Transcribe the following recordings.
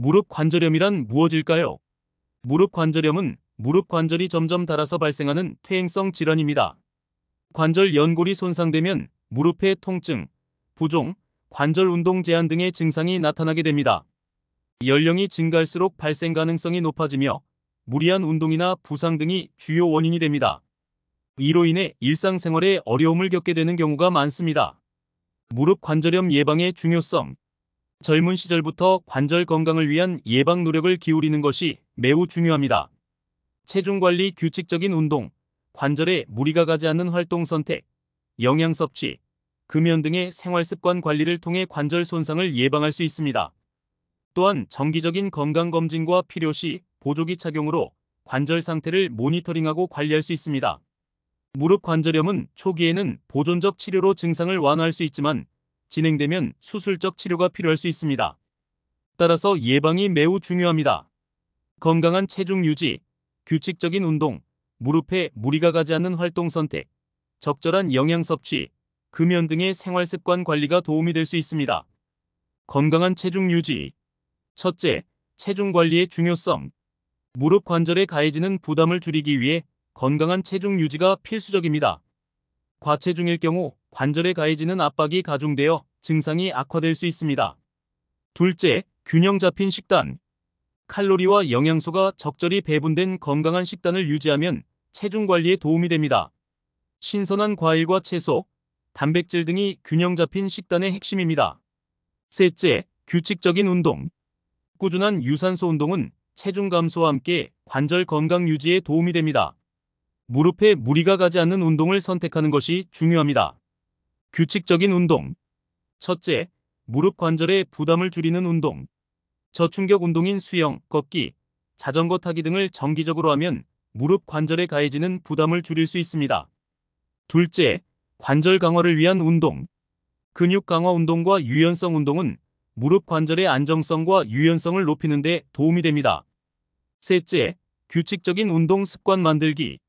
무릎 관절염이란 무엇일까요? 무릎 관절염은 무릎 관절이 점점 닳아서 발생하는 퇴행성 질환입니다. 관절 연골이 손상되면 무릎의 통증, 부종, 관절 운동 제한 등의 증상이 나타나게 됩니다. 연령이 증가할수록 발생 가능성이 높아지며 무리한 운동이나 부상 등이 주요 원인이 됩니다. 이로 인해 일상생활에 어려움을 겪게 되는 경우가 많습니다. 무릎 관절염 예방의 중요성. 젊은 시절부터 관절 건강을 위한 예방 노력을 기울이는 것이 매우 중요합니다. 체중 관리, 규칙적인 운동, 관절에 무리가 가지 않는 활동 선택, 영양 섭취, 금연 등의 생활 습관 관리를 통해 관절 손상을 예방할 수 있습니다. 또한 정기적인 건강검진과 필요시 보조기 착용으로 관절 상태를 모니터링하고 관리할 수 있습니다. 무릎 관절염은 초기에는 보존적 치료로 증상을 완화할 수 있지만 진행되면 수술적 치료가 필요할 수 있습니다. 따라서 예방이 매우 중요합니다. 건강한 체중 유지, 규칙적인 운동, 무릎에 무리가 가지 않는 활동 선택, 적절한 영양 섭취, 금연 등의 생활 습관 관리가 도움이 될 수 있습니다. 건강한 체중 유지. 첫째, 체중 관리의 중요성. 무릎 관절에 가해지는 부담을 줄이기 위해 건강한 체중 유지가 필수적입니다. 과체중일 경우 관절에 가해지는 압박이 가중되어 증상이 악화될 수 있습니다. 둘째, 균형 잡힌 식단. 칼로리와 영양소가 적절히 배분된 건강한 식단을 유지하면 체중 관리에 도움이 됩니다. 신선한 과일과 채소, 단백질 등이 균형 잡힌 식단의 핵심입니다. 셋째, 규칙적인 운동. 꾸준한 유산소 운동은 체중 감소와 함께 관절 건강 유지에 도움이 됩니다. 무릎에 무리가 가지 않는 운동을 선택하는 것이 중요합니다. 규칙적인 운동. 첫째, 무릎 관절의 부담을 줄이는 운동. 저충격 운동인 수영, 걷기, 자전거 타기 등을 정기적으로 하면 무릎 관절에 가해지는 부담을 줄일 수 있습니다. 둘째, 관절 강화를 위한 운동. 근육 강화 운동과 유연성 운동은 무릎 관절의 안정성과 유연성을 높이는 데 도움이 됩니다. 셋째, 규칙적인 운동 습관 만들기.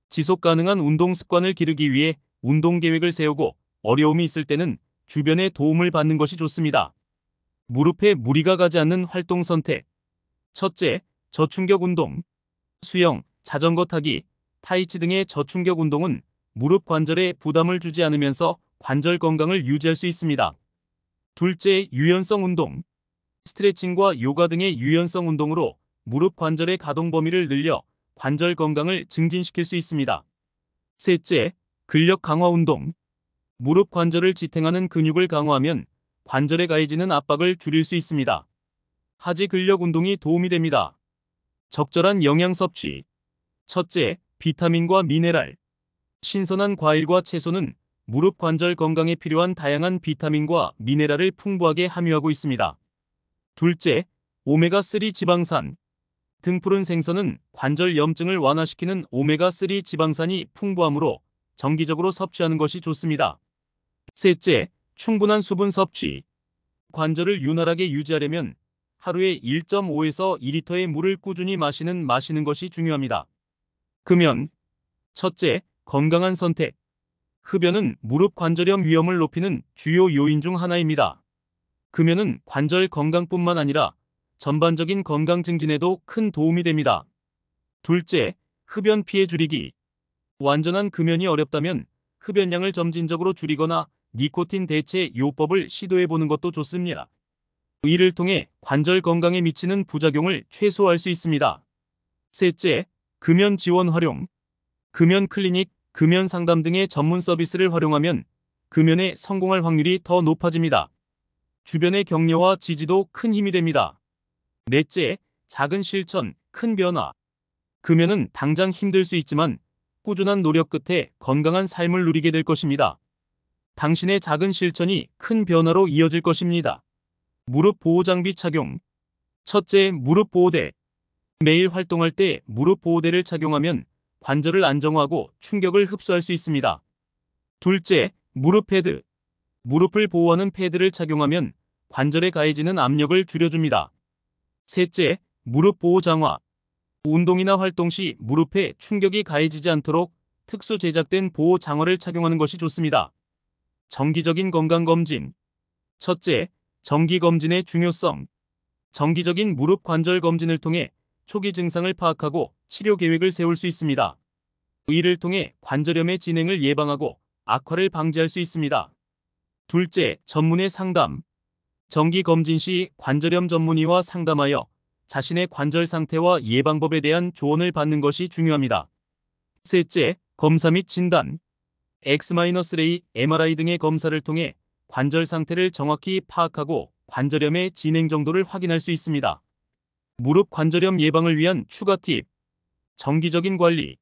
지속 가능한 운동 습관을 기르기 위해 운동 계획을 세우고 어려움이 있을 때는 주변의 도움을 받는 것이 좋습니다. 무릎에 무리가 가지 않는 활동 선택. 첫째, 저충격 운동. 수영, 자전거 타기, 타이치 등의 저충격 운동은 무릎 관절에 부담을 주지 않으면서 관절 건강을 유지할 수 있습니다. 둘째, 유연성 운동. 스트레칭과 요가 등의 유연성 운동으로 무릎 관절의 가동 범위를 늘려 관절 건강을 증진시킬 수 있습니다. 셋째, 근력 강화 운동. 무릎 관절을 지탱하는 근육을 강화하면 관절에 가해지는 압박을 줄일 수 있습니다. 하지 근력 운동이 도움이 됩니다. 적절한 영양 섭취. 첫째, 비타민과 미네랄. 신선한 과일과 채소는 무릎 관절 건강에 필요한 다양한 비타민과 미네랄을 풍부하게 함유하고 있습니다. 둘째, 오메가3 지방산. 등푸른 생선은 관절 염증을 완화시키는 오메가3 지방산이 풍부하므로 정기적으로 섭취하는 것이 좋습니다. 셋째, 충분한 수분 섭취. 관절을 유난하게 유지하려면 하루에 1.5에서 2리터의 물을 꾸준히 마시는 것이 중요합니다. 금연. 첫째, 건강한 선택. 흡연은 무릎 관절염 위험을 높이는 주요 요인 중 하나입니다. 금연은 관절 건강뿐만 아니라 전반적인 건강 증진에도 큰 도움이 됩니다. 둘째, 흡연 피해 줄이기. 완전한 금연이 어렵다면 흡연량을 점진적으로 줄이거나 니코틴 대체 요법을 시도해보는 것도 좋습니다. 이를 통해 관절 건강에 미치는 부작용을 최소화할 수 있습니다. 셋째, 금연 지원 활용. 금연 클리닉, 금연 상담 등의 전문 서비스를 활용하면 금연에 성공할 확률이 더 높아집니다. 주변의 격려와 지지도 큰 힘이 됩니다. 넷째, 작은 실천, 큰 변화. 금연은 당장 힘들 수 있지만 꾸준한 노력 끝에 건강한 삶을 누리게 될 것입니다. 당신의 작은 실천이 큰 변화로 이어질 것입니다. 무릎 보호 장비 착용. 첫째, 무릎 보호대. 매일 활동할 때 무릎 보호대를 착용하면 관절을 안정화하고 충격을 흡수할 수 있습니다. 둘째, 무릎 패드. 무릎을 보호하는 패드를 착용하면 관절에 가해지는 압력을 줄여줍니다. 셋째, 무릎 보호 장화. 운동이나 활동 시 무릎에 충격이 가해지지 않도록 특수 제작된 보호 장화를 착용하는 것이 좋습니다. 정기적인 건강검진. 첫째, 정기검진의 중요성. 정기적인 무릎 관절 검진을 통해 초기 증상을 파악하고 치료 계획을 세울 수 있습니다. 이를 통해 관절염의 진행을 예방하고 악화를 방지할 수 있습니다. 둘째, 전문의 상담. 정기 검진 시 관절염 전문의와 상담하여 자신의 관절 상태와 예방법에 대한 조언을 받는 것이 중요합니다. 셋째, 검사 및 진단. X-ray, MRI 등의 검사를 통해 관절 상태를 정확히 파악하고 관절염의 진행 정도를 확인할 수 있습니다. 무릎 관절염 예방을 위한 추가 팁. 정기적인 관리.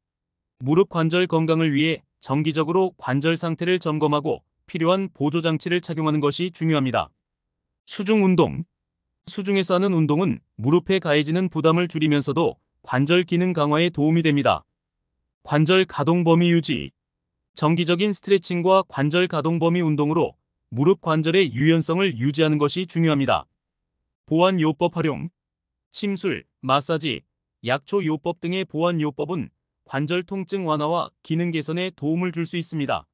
무릎 관절 건강을 위해 정기적으로 관절 상태를 점검하고 필요한 보조 장치를 착용하는 것이 중요합니다. 수중 운동. 수중에서 하는 운동은 무릎에 가해지는 부담을 줄이면서도 관절 기능 강화에 도움이 됩니다. 관절 가동 범위 유지. 정기적인 스트레칭과 관절 가동 범위 운동으로 무릎 관절의 유연성을 유지하는 것이 중요합니다. 보완 요법 활용. 침술, 마사지, 약초 요법 등의 보완 요법은 관절 통증 완화와 기능 개선에 도움을 줄 수 있습니다.